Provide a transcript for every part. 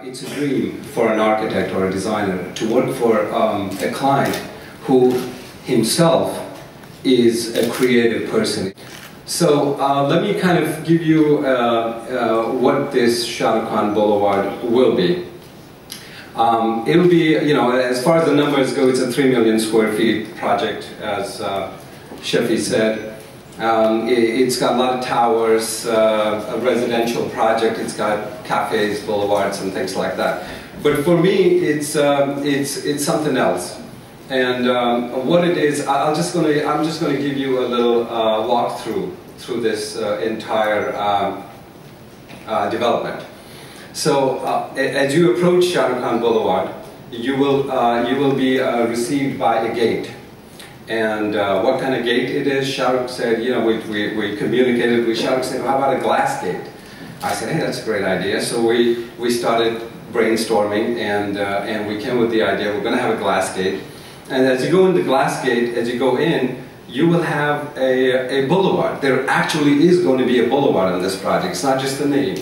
It's a dream for an architect or a designer to work for a client who himself is a creative person. So let me kind of give you what this SHAH RUKH KHAN Boulevard will be. It'll be, as far as the numbers go, it's a 3 million square feet project, as Shafi said. It's got a lot of towers, a residential project. It's got cafes, boulevards, and things like that. But for me, it's something else. And what it is, I'm just going to give you a little walkthrough through this entire development. So as you approach SHAH RUKH KHAN Boulevard, you will be received by a gate. And what kind of gate it is, SHAH RUKH said, we communicated with SHAH RUKH, said, how about a glass gate? I said, hey, that's a great idea. So we started brainstorming, and we came with the idea, we're going to have a glass gate. And as you go in the glass gate, as you go in, you will have a boulevard. There actually is going to be a boulevard on this project. It's not just a name.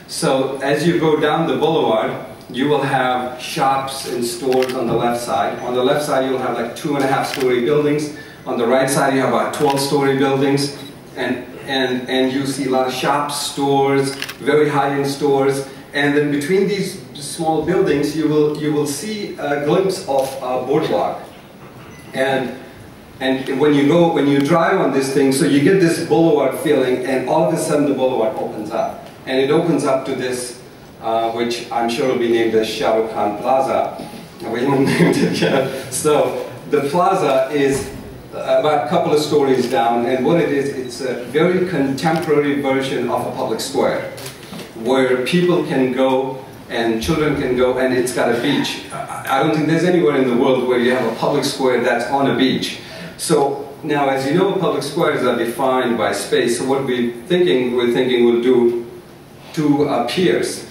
So as you go down the boulevard, you will have shops and stores on the left side. On the left side, you'll have like 2.5-story buildings. On the right side, you have about 12-story buildings. And you see a lot of shops, stores, very high-end stores. And then between these small buildings, you will see a glimpse of a boardwalk. And when you drive on this thing, so you get this boulevard feeling, and all of a sudden the boulevard opens up. And it opens up to this, which I'm sure will be named the SHAH RUKH KHAN Plaza. We haven't named it yet. So the plaza is about a couple of stories down, and what it is, it's a very contemporary version of a public square, where people can go and children can go, and it's got a beach. I don't think there's anywhere in the world where you have a public square that's on a beach. So now, as you know, public squares are defined by space. So what we're thinking we'll do two piers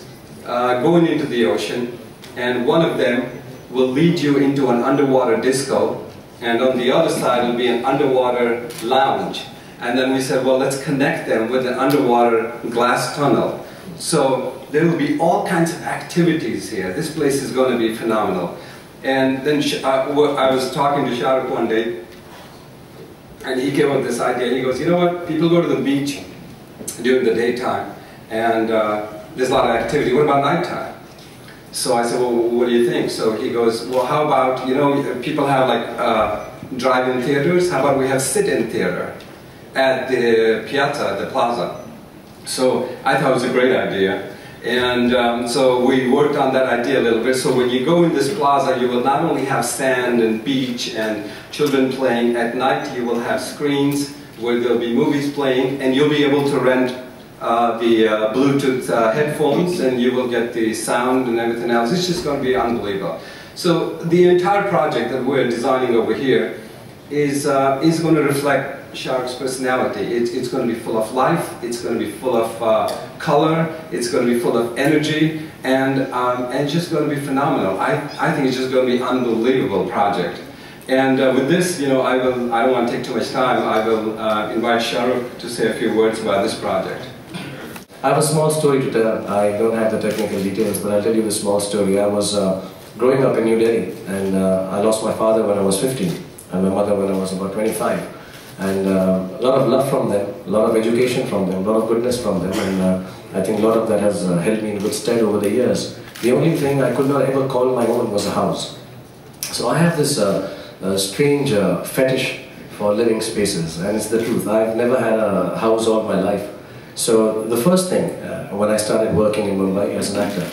going into the ocean, and one of them will lead you into an underwater disco, and on the other side will be an underwater lounge. And then we said, well, let's connect them with an underwater glass tunnel. So there will be all kinds of activities here. This place is going to be phenomenal. And then I was talking to SHAH RUKH one day, and he came up with this idea. He goes, you know what, people go to the beach during the daytime, and there's a lot of activity. What about nighttime? So I said, well, what do you think? So he goes, well, how about, people have like drive-in theaters. How about we have sit-in theater at the piazza, the plaza? So I thought it was a great idea. And so we worked on that idea a little bit. So when you go in this plaza, you will not only have sand and beach and children playing. At night, you will have screens where there'll be movies playing, and you'll be able to rent the Bluetooth headphones, and you will get the sound and everything else. It's just going to be unbelievable. So the entire project that we're designing over here is going to reflect SHAH RUKH's personality. It's going to be full of life, it's going to be full of color, it's going to be full of energy, and it's just going to be phenomenal. I think it's just going to be an unbelievable project. And with this, I don't want to take too much time. I will invite SHAH RUKH to say a few words about this project. I have a small story to tell. I don't have the technical details, but I'll tell you the small story. I was growing up in New Delhi, and I lost my father when I was 15, and my mother when I was about 25. And a lot of love from them, a lot of education from them, a lot of goodness from them, and I think a lot of that has held me in good stead over the years. The only thing I could not ever call my own was a house. So I have this strange fetish for living spaces, and it's the truth. I've never had a house all my life. So the first thing when I started working in Mumbai as an actor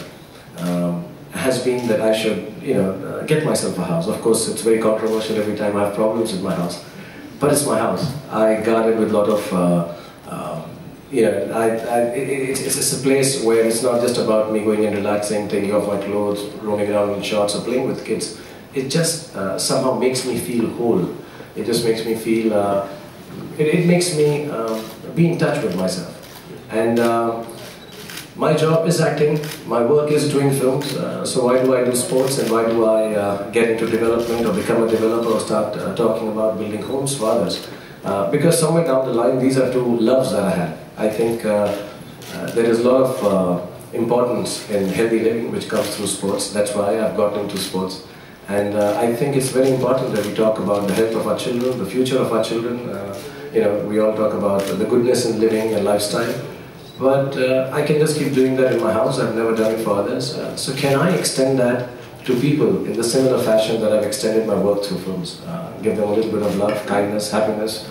has been that I should, get myself a house. Of course, it's very controversial every time I have problems with my house. But it's my house. I guard it with a lot of, it's a place where it's not just about me going and relaxing, taking off my clothes, roaming around in shorts or playing with kids. It just somehow makes me feel whole. It just makes me feel, it makes me be in touch with myself. And my job is acting, my work is doing films, so why do I do sports, and why do I get into development or become a developer or start talking about building homes for others? Because somewhere down the line, these are two loves that I had. I think there is a lot of importance in healthy living, which comes through sports. That's why I've gotten into sports. And I think it's very important that we talk about the health of our children, the future of our children. You know, we all talk about the goodness in living and lifestyle. But I can just keep doing that in my house. I've never done it for others. So can I extend that to people in the similar fashion that I've extended my work through films? Give them a little bit of love, kindness, happiness.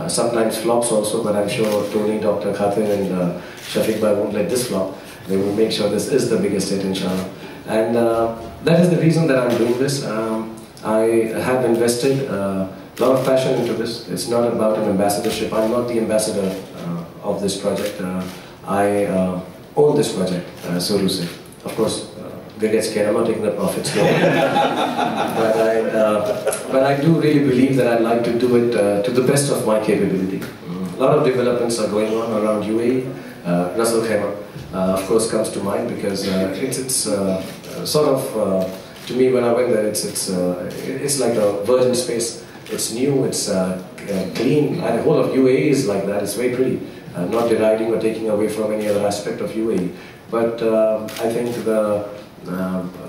Sometimes flops also, but I'm sure Tony, Dr. Khatir and Shafiq Bhai won't let this flop. They will make sure this is the biggest hit, inshallah. And that is the reason that I'm doing this. I have invested a lot of passion into this. It's not about an ambassadorship. I'm not the ambassador of this project. I own this project, so to say. Of course, they get scared. I'm not taking the profits. But I do really believe that I'd like to do it to the best of my capability. A lot of developments are going on around UAE. Russell Khan, of course, comes to mind because it's sort of, to me when I went there, it's like a virgin space. It's new, it's clean, and the whole of UAE is like that. It's very pretty. Not deriding or taking away from any other aspect of UAE. But I think the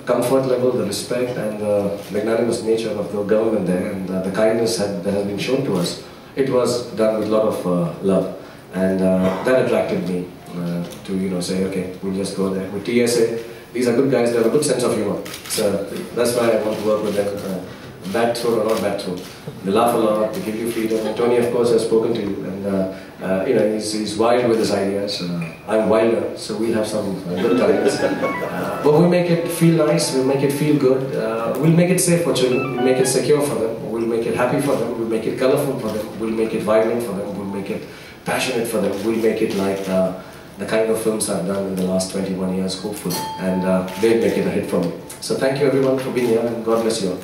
comfort level, the respect and the magnanimous nature of the government there and the kindness that has been shown to us, it was done with a lot of love. And that attracted me to say, okay, we'll just go there. With TSA, these are good guys, they have a good sense of humor. So that's why I want to work with them. Bad throat or not bad throat. They laugh a lot, they give you freedom. And Tony, of course, has spoken to you. And he's wild with his ideas. I'm wilder, so we have some good times. But we'll make it feel nice, we'll make it feel good. We'll make it safe for children, we'll make it secure for them, we'll make it happy for them, we'll make it colorful for them, we'll make it vibrant for them, we'll make it passionate for them, we'll make it like the kind of films I've done in the last 21 years, hopefully. And they'll make it a hit for me. So thank you everyone for being here and God bless you all.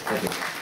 Thank you.